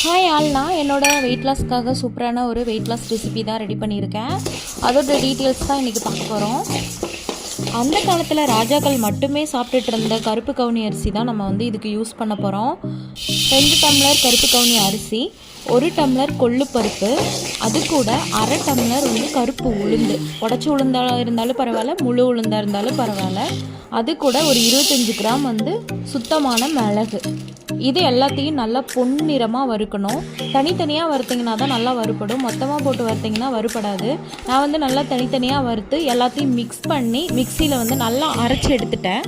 Hi ஆல்னா என்னோட wait லாஸ்க்காக சூப்பரான ஒரு வெயிட் லாஸ் ரெசிபி தான் ரெடி பண்ணியிருக்கேன். அதோட டீட்டெயில்ஸ் தான் இன்றைக்கி பார்க்க போகிறோம். அந்த காலத்தில் ராஜாக்கள் மட்டுமே சாப்பிட்டுட்டு இருந்த கருப்பு கவுனி அரிசி தான் நம்ம இதுக்கு யூஸ் பண்ண போகிறோம். 2 டம்ளர் கருப்பு கவுனி அரிசி, 1 டம்ளர் கொள்ளு பருப்பு, அது கூட அரை டம்ளர் கருப்பு உளுந்து, உடச்சி உளுந்தாக இருந்தாலும் பரவாயில்ல, முழு உளுந்தாக இருந்தாலும் பரவாயில்ல. அது கூட ஒரு 25 கிராம் சுத்தமான மிளகு. இது எல்லாத்தையும் நல்லா பொன்னிறமாக வறுக்கணும். தனித்தனியாக வறுத்திங்கன்னா தான் நல்லா வறுப்படும், மொத்தமாக போட்டு வறுத்திங்கன்னா வறுப்படாது. நான் நல்லா தனித்தனியாக வறுத்து எல்லாத்தையும் மிக்ஸ் பண்ணி மிக்சியில் நல்லா அரைச்சி எடுத்துட்டேன்.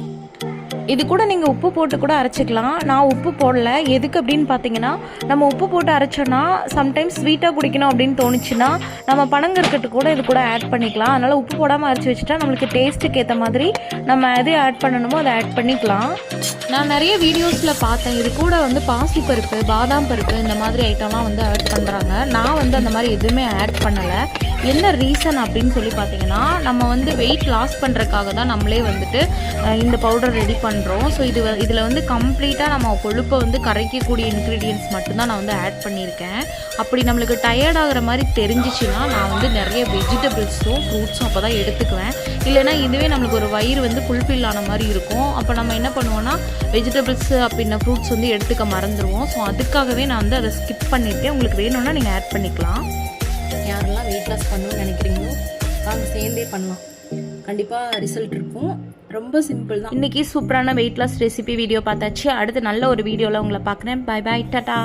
இது கூட நீங்கள் உப்பு போட்டு கூட அரைச்சிக்கலாம். நான் உப்பு போடல. எதுக்கு அப்படின்னு பார்த்தீங்கன்னா, நம்ம உப்பு போட்டு அரைச்சோன்னா சம்டைம்ஸ் ஸ்வீட்டாக குடிக்கணும் அப்படின்னு தோணுச்சுன்னா நம்ம பனங்கற்கட்டு கூட இது கூட ஆட் பண்ணிக்கலாம். அதனால் உப்பு போடாமல் அரைச்சி வச்சுட்டா நம்மளுக்கு டேஸ்ட்டுக்கு ஏற்ற மாதிரி நம்ம எது ஆட் பண்ணணுமோ அதை ஆட் பண்ணிக்கலாம். நான் நிறைய வீடியோஸில் பார்த்தேன், இது கூட பாசிப்பருப்பு, பாதாம் பருப்பு இந்த மாதிரி ஐட்டம்லாம் ஆட் பண்ணுறாங்க. நான் அந்த மாதிரி எதுவுமே ஆட் பண்ணலை. என்ன ரீசன் அப்படின்னு சொல்லி பார்த்தீங்கன்னா, நம்ம வெயிட் லாஸ் பண்ணுறதுக்காக தான் நம்மளே இந்த பவுடர் ரெடி பண்ணுறோம். ஸோ இதில் கம்ப்ளீட்டாக நம்ம கொழுப்பை கரைக்கக்கூடிய இன்க்ரீடியன்ட்ஸ் மட்டும்தான் நான் ஆட் பண்ணியிருக்கேன். அப்படி நம்மளுக்கு டயர்ட் ஆகிற மாதிரி தெரிஞ்சிச்சுன்னா நான் நிறைய வெஜிடபிள்ஸும் ஃப்ரூட்ஸும் அப்போ தான் எடுத்துக்குவேன். இல்லைனா இதுவே நம்மளுக்கு ஒரு வயிறு ஃபுல்ஃபில் ஆன மாதிரி இருக்கும். அப்போ நம்ம என்ன பண்ணுவோன்னா வெஜிடபிள்ஸு அப்படின்ன ஃப்ரூட்ஸ் எடுத்துக்க மறந்துடுவோம். ஸோ அதுக்காகவே நான் அதை ஸ்கிப் பண்ணிவிட்டு, உங்களுக்கு வேணும்னா நீங்கள் ஆட் பண்ணிக்கலாம். யாரெல்லாம் வெயிட் லாஸ் பண்ணணும்னு நினைக்கிறீங்களோ வாங்க சேர்ந்தே பண்ணலாம். கண்டிப்பாக ரிசல்ட் இருக்கும். ரொம்ப சிம்பிள் தான். இன்றைக்கி சூப்பரான வெயிட் லாஸ் ரெசிபி வீடியோ பார்த்தாச்சு. அடுத்து நல்ல ஒரு வீடியோவில் உங்களை பார்க்குறேன். Bye bye, Tata.